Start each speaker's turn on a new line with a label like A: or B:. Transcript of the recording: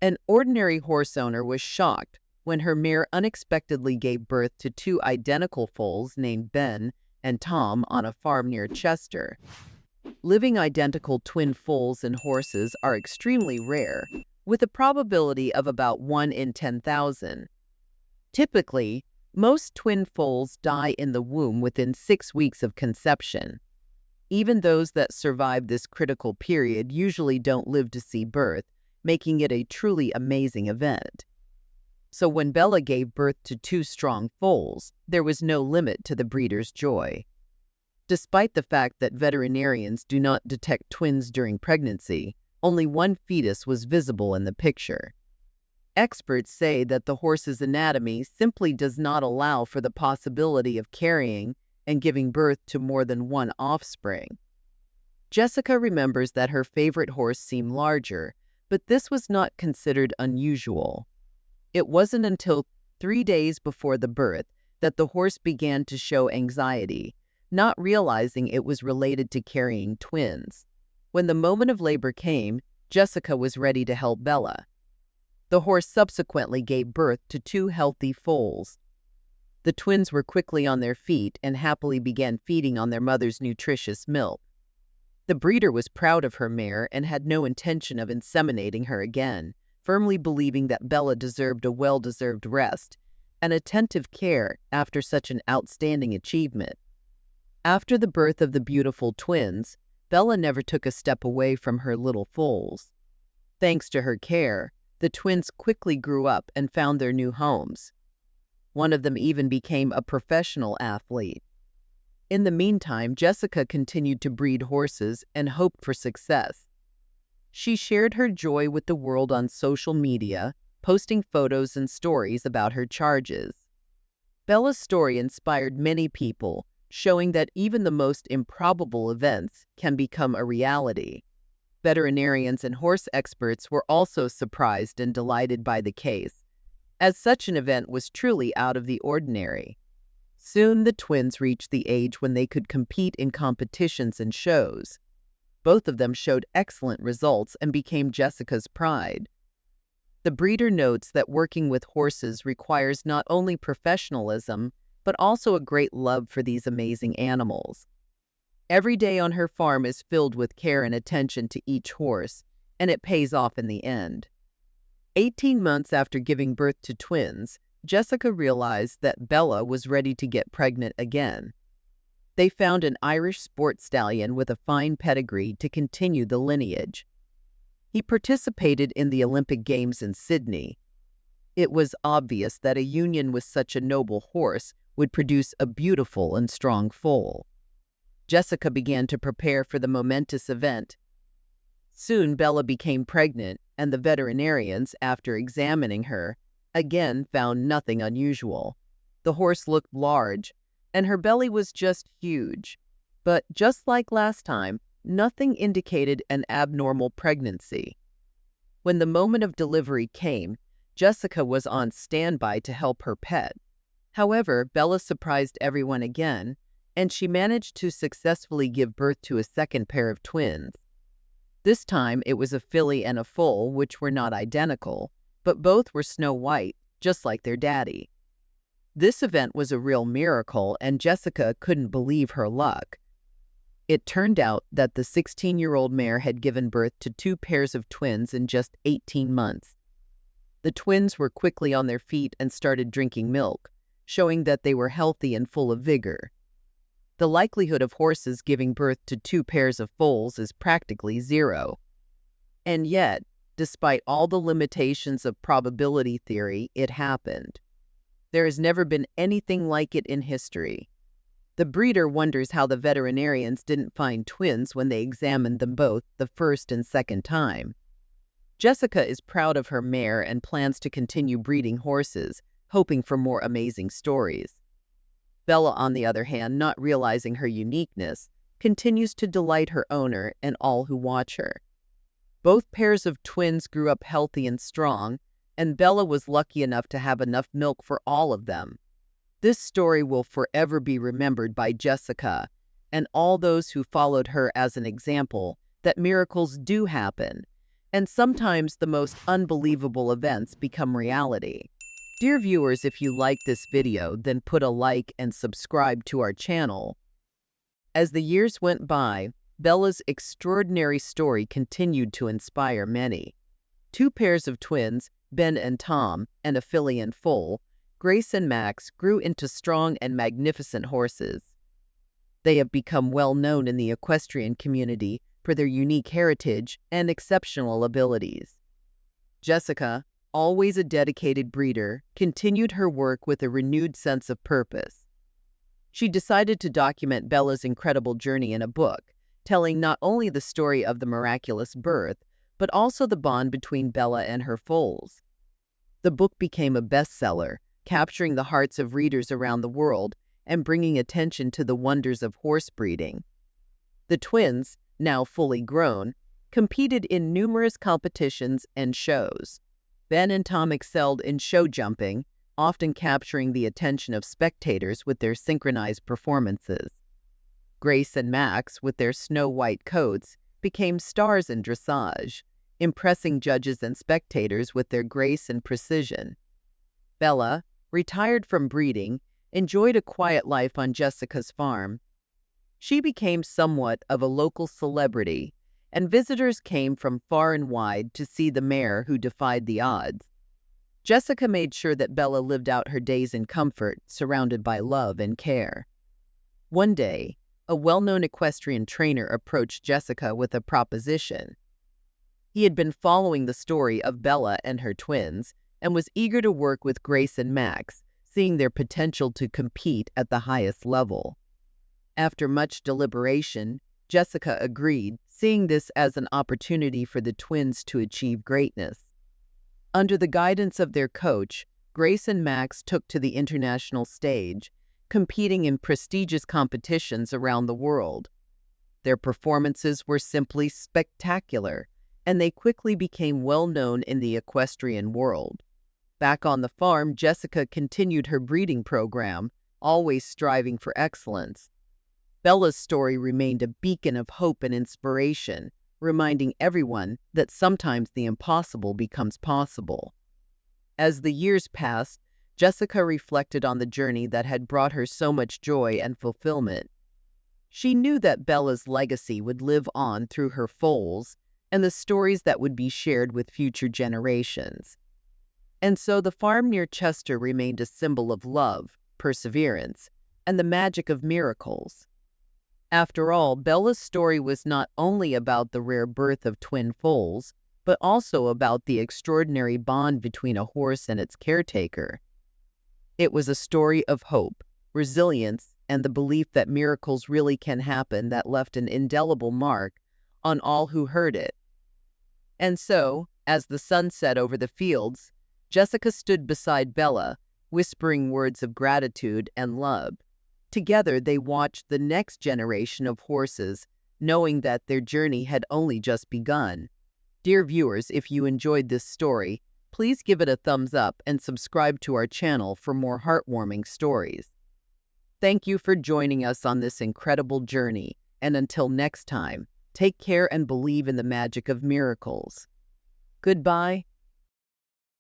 A: An ordinary horse owner was shocked when her mare unexpectedly gave birth to two identical foals named Ben and Tom on a farm near Chester. Living identical twin foals in horses are extremely rare, with a probability of about 1 in 10,000. Typically, most twin foals die in the womb within 6 weeks of conception. Even those that survive this critical period usually don't live to see birth, making it a truly amazing event. So when Bella gave birth to two strong foals, there was no limit to the breeder's joy. Despite the fact that veterinarians do not detect twins during pregnancy, only one fetus was visible in the picture. Experts say that the horse's anatomy simply does not allow for the possibility of carrying and giving birth to more than one offspring. Jessica remembers that her favorite horse seemed larger, but this was not considered unusual. It wasn't until 3 days before the birth that the horse began to show anxiety, not realizing it was related to carrying twins. When the moment of labor came, Jessica was ready to help Bella. The horse subsequently gave birth to two healthy foals. The twins were quickly on their feet and happily began feeding on their mother's nutritious milk. The breeder was proud of her mare and had no intention of inseminating her again, firmly believing that Bella deserved a well-deserved rest and attentive care after such an outstanding achievement. After the birth of the beautiful twins, Bella never took a step away from her little foals. Thanks to her care, the twins quickly grew up and found their new homes. One of them even became a professional athlete. In the meantime, Jessica continued to breed horses and hoped for success. She shared her joy with the world on social media, posting photos and stories about her charges. Bella's story inspired many people, showing that even the most improbable events can become a reality. Veterinarians and horse experts were also surprised and delighted by the case, as such an event was truly out of the ordinary. Soon the twins reached the age when they could compete in competitions and shows. Both of them showed excellent results and became Jessica's pride. The breeder notes that working with horses requires not only professionalism, but also a great love for these amazing animals. Every day on her farm is filled with care and attention to each horse, and it pays off in the end. 18 months after giving birth to twins, Jessica realized that Bella was ready to get pregnant again. They found an Irish sport stallion with a fine pedigree to continue the lineage. He participated in the Olympic Games in Sydney. It was obvious that a union with such a noble horse would produce a beautiful and strong foal. Jessica began to prepare for the momentous event. Soon Bella became pregnant, and the veterinarians, after examining her, again found nothing unusual. The horse looked large, and her belly was just huge. But just like last time, nothing indicated an abnormal pregnancy. When the moment of delivery came, Jessica was on standby to help her pet. However, Bella surprised everyone again, and she managed to successfully give birth to a second pair of twins. This time it was a filly and a foal, which were not identical, but both were snow white, just like their daddy. This event was a real miracle, and Jessica couldn't believe her luck. It turned out that the 16-year-old mare had given birth to two pairs of twins in just 18 months. The twins were quickly on their feet and started drinking milk, showing that they were healthy and full of vigor. The likelihood of horses giving birth to two pairs of foals is practically zero. And yet, despite all the limitations of probability theory, it happened. There has never been anything like it in history. The breeder wonders how the veterinarians didn't find twins when they examined them both the first and second time. Jessica is proud of her mare and plans to continue breeding horses, hoping for more amazing stories. Bella, on the other hand, not realizing her uniqueness, continues to delight her owner and all who watch her. Both pairs of twins grew up healthy and strong, and Bella was lucky enough to have enough milk for all of them. This story will forever be remembered by Jessica and all those who followed her as an example that miracles do happen, And sometimes the most unbelievable events become reality. Dear viewers, if you like this video, then put a like and subscribe to our channel. As the years went by, Bella's extraordinary story continued to inspire many. Two pairs of twins, Ben and Tom, and a filly and foal, Grace and Max, grew into strong and magnificent horses. They have become well known in the equestrian community for their unique heritage and exceptional abilities. Jessica, always a dedicated breeder, continued her work with a renewed sense of purpose. She decided to document Bella's incredible journey in a book, telling not only the story of the miraculous birth, but also the bond between Bella and her foals. The book became a bestseller, capturing the hearts of readers around the world and bringing attention to the wonders of horse breeding. The twins, now fully grown, competed in numerous competitions and shows. Ben and Tom excelled in show jumping, often capturing the attention of spectators with their synchronized performances. Grace and Max, with their snow-white coats, became stars in dressage, impressing judges and spectators with their grace and precision. Bella, retired from breeding, enjoyed a quiet life on Jessica's farm. She became somewhat of a local celebrity, and visitors came from far and wide to see the mare who defied the odds. Jessica made sure that Bella lived out her days in comfort, surrounded by love and care. One day, a well-known equestrian trainer approached Jessica with a proposition. He had been following the story of Bella and her twins and was eager to work with Grace and Max, seeing their potential to compete at the highest level. After much deliberation, Jessica agreed, seeing this as an opportunity for the twins to achieve greatness. Under the guidance of their coach, Grace and Max took to the international stage, competing in prestigious competitions around the world. Their performances were simply spectacular, and they quickly became well known in the equestrian world. Back on the farm, Jessica continued her breeding program, always striving for excellence. Bella's story remained a beacon of hope and inspiration, reminding everyone that sometimes the impossible becomes possible. As the years passed, Jessica reflected on the journey that had brought her so much joy and fulfillment. She knew that Bella's legacy would live on through her foals and the stories that would be shared with future generations. And so the farm near Chester remained a symbol of love, perseverance, and the magic of miracles. After all, Bella's story was not only about the rare birth of twin foals, but also about the extraordinary bond between a horse and its caretaker. It was a story of hope, resilience, and the belief that miracles really can happen that left an indelible mark on all who heard it. And so, as the sun set over the fields, Jessica stood beside Bella, whispering words of gratitude and love. Together, they watched the next generation of horses, knowing that their journey had only just begun. Dear viewers, if you enjoyed this story, please give it a thumbs up and subscribe to our channel for more heartwarming stories. Thank you for joining us on this incredible journey, and until next time, take care and believe in the magic of miracles. Goodbye,